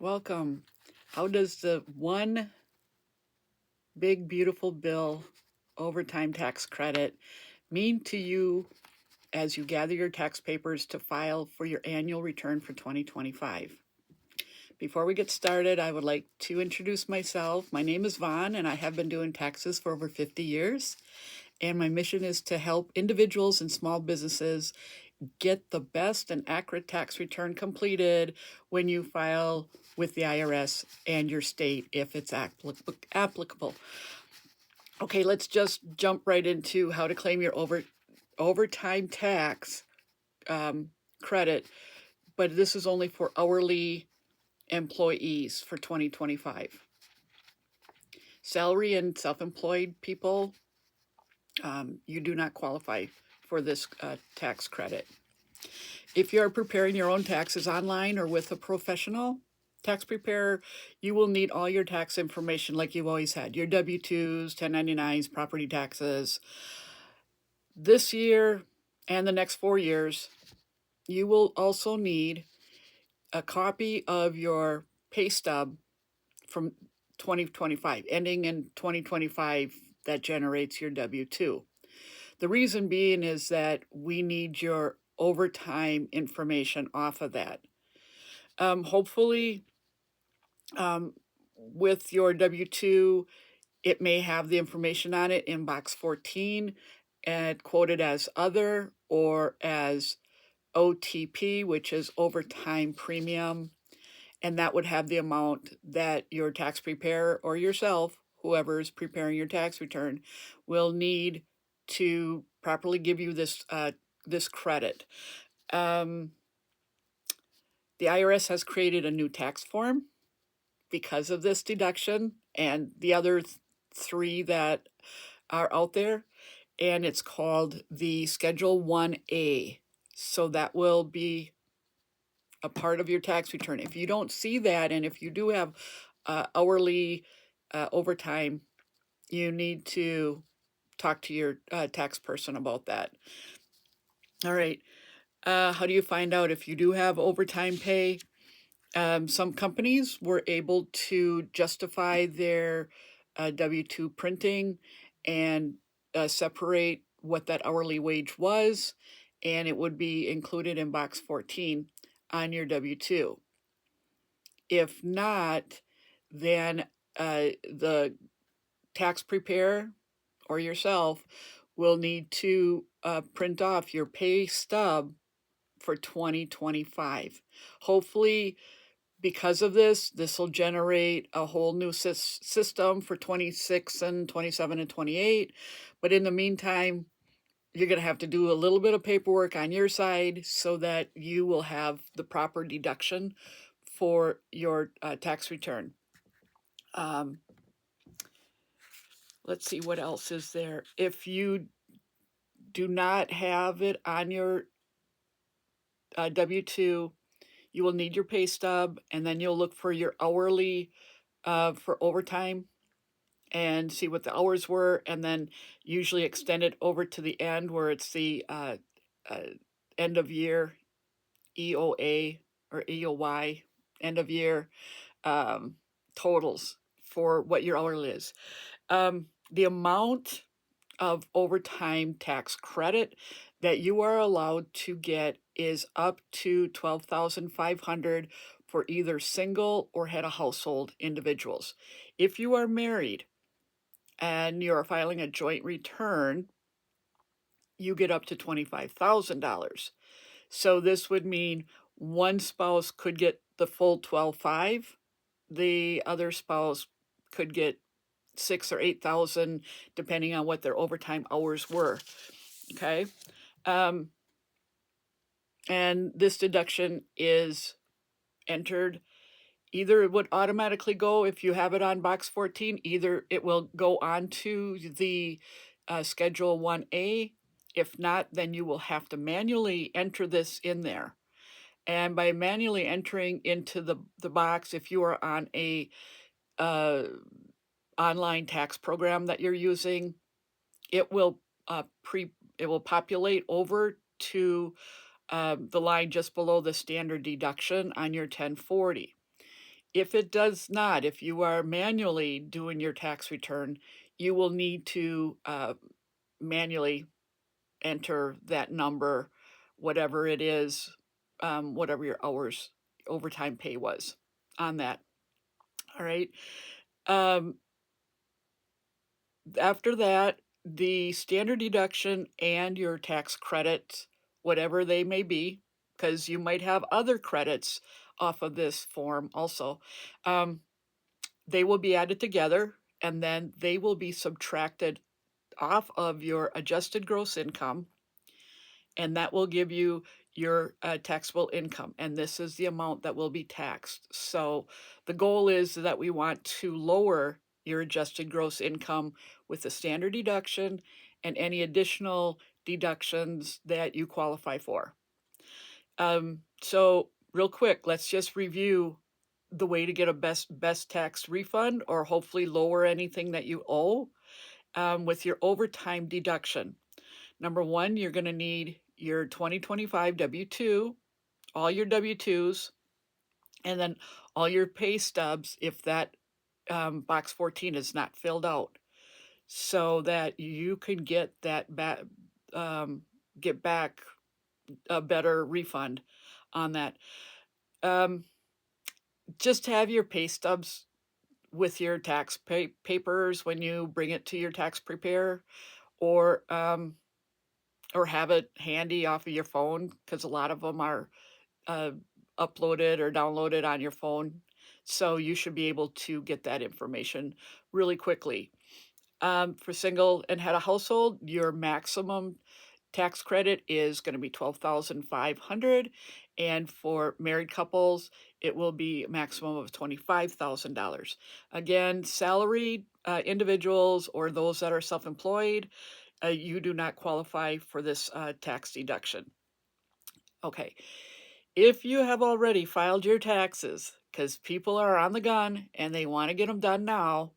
Welcome. How does the one big beautiful bill overtime tax credit mean to you as you gather your tax papers to file for your annual return for 2025? Before we get started, I would like to introduce myself. My name is Vaughn, and I have been doing taxes for over 50 years. And my mission is to help individuals and small businesses get the best and accurate tax return completed when you file with the IRS and your state if it's applicable. Okay, let's just jump right into how to claim your overtime tax credit, but this is only for hourly employees for 2025. Salary and self-employed people, you do not qualify for this tax credit. If you are preparing your own taxes online or with a professional tax preparer, you will need all your tax information like you've always had, your W-2s, 1099s, property taxes. This year and the next 4 years, you will also need a copy of your pay stub from 2025, ending in 2025, that generates your W-2. The reason being is that we need your overtime information off of that. Hopefully, with your W-2, it may have the information on it in box 14 and quoted as other or as OTP, which is overtime premium. And that would have the amount that your tax preparer or yourself, whoever is preparing your tax return, will need to properly give you this credit. The IRS has created a new tax form because of this deduction and the other three that are out there, and it's called the Schedule 1A. So that will be a part of your tax return. If you don't see that, and if you do have hourly overtime, you need to talk to your tax person about that. All right. How do you find out if you do have overtime pay? Some companies were able to justify their W-2 printing and separate what that hourly wage was, and it would be included in box 14 on your W-2. If not, then the tax preparer or yourself will need to print off your pay stub for 2025. Hopefully, because of this will generate a whole new system for 26 and 27 and 28. But in the meantime, you're going to have to do a little bit of paperwork on your side so that you will have the proper deduction for your tax return. Let's see, what else is there? If you do not have it on your W-2, you will need your pay stub, and then you'll look for your hourly for overtime and see what the hours were, and then usually extend it over to the end where it's the end of year EOA or EOY, end of year totals for what your hourly is. The amount of overtime tax credit that you are allowed to get is up to $12,500 for either single or head of household individuals. If you are married and you're filing a joint return, you get up to $25,000. So this would mean one spouse could get the full 12,500, the other spouse could get 6,000 or 8,000 depending on what their overtime hours were. Okay. And this deduction is entered. Either it would automatically go, if you have it on box 14, either it will go on to the Schedule 1A. If not, then you will have to manually enter this in there. And by manually entering into the box, if you are on a online tax program that you're using, it will populate over to the line just below the standard deduction on your 1040. If it does not, if you are manually doing your tax return, you will need to manually enter that number, whatever it is, whatever your hours overtime pay was on that. All right. Um, After that, the standard deduction and your tax credits, whatever they may be, because you might have other credits off of this form also, um, they will be added together and then they will be subtracted off of your adjusted gross income, and that will give you your taxable income. And this is the amount that will be taxed. So the goal is that we want to lower your adjusted gross income with the standard deduction and any additional deductions that you qualify for. So real quick, let's just review the way to get a best tax refund or hopefully lower anything that you owe with your overtime deduction. Number one, you're going to need your 2025 W-2, all your W-2s, and then all your pay stubs if that box 14 is not filled out, so that you can get that back, get back a better refund on that. Just have your pay stubs with your tax papers when you bring it to your tax preparer, or have it handy off of your phone, because a lot of them are uh, uploaded or downloaded on your phone. So you should be able to get that information really quickly. For single and head of household, your maximum tax credit is going to be $12,500, and for married couples, it will be a maximum of $25,000. Again, salaried individuals or those that are self-employed, you do not qualify for this tax deduction. Okay, if you have already filed your taxes, because people are on the gun and they want to get them done now,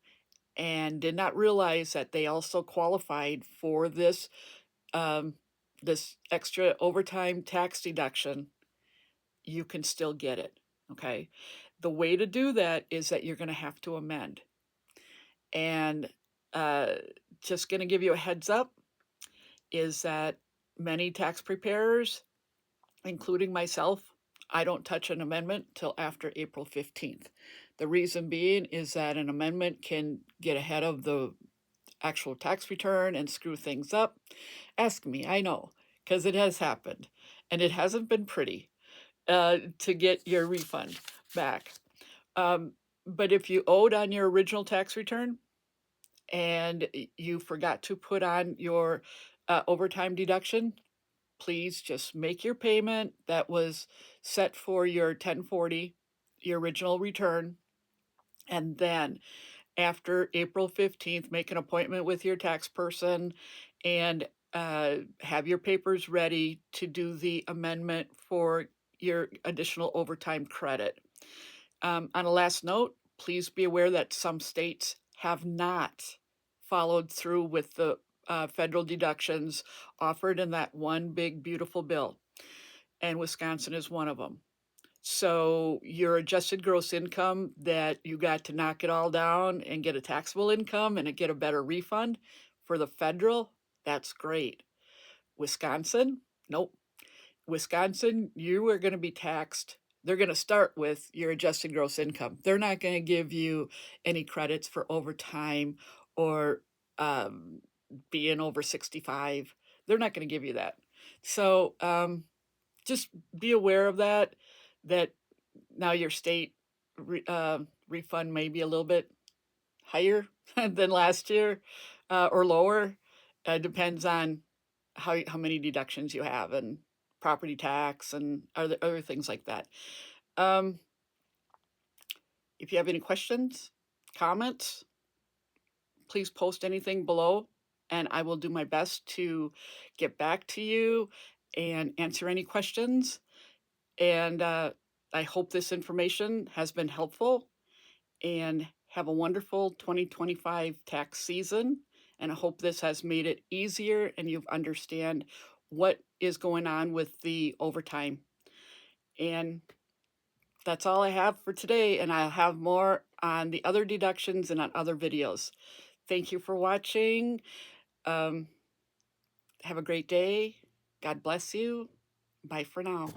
and did not realize that they also qualified for this this extra overtime tax deduction, you can still get it. Okay, the way to do that is that you're going to have to amend, and uh, just going to give you a heads up is that many tax preparers, including myself, I don't touch an amendment till after April 15th. The reason being is that an amendment can get ahead of the actual tax return and screw things up. Ask me, I know, because it has happened, and it hasn't been pretty to get your refund back. But if you owed on your original tax return and you forgot to put on your overtime deduction, please just make your payment that was set for your 1040, your original return, and then after April 15th, make an appointment with your tax person and have your papers ready to do the amendment for your additional overtime credit. On a last note, please be aware that some states have not followed through with the federal deductions offered in that one big, beautiful bill, and Wisconsin is one of them. So your adjusted gross income that you got to knock it all down and get a taxable income and get a better refund for the federal, that's great. Wisconsin, nope. Wisconsin, you are going to be taxed. They're going to start with your adjusted gross income. They're not going to give you any credits for overtime or being over 65. They're not going to give you that. So just be aware of that, that now your state refund may be a little bit higher than last year or lower. Depends on how many deductions you have and property tax and other things like that. Um, if you have any questions, comments, please post anything below, and I will do my best to get back to you and answer any questions. And I hope this information has been helpful, and have a wonderful 2025 tax season. And I hope this has made it easier and you understand what is going on with the overtime. And That's all I have for today, and I'll have more on the other deductions and on other videos. Thank you for watching. Have a great day. God bless you. Bye for now.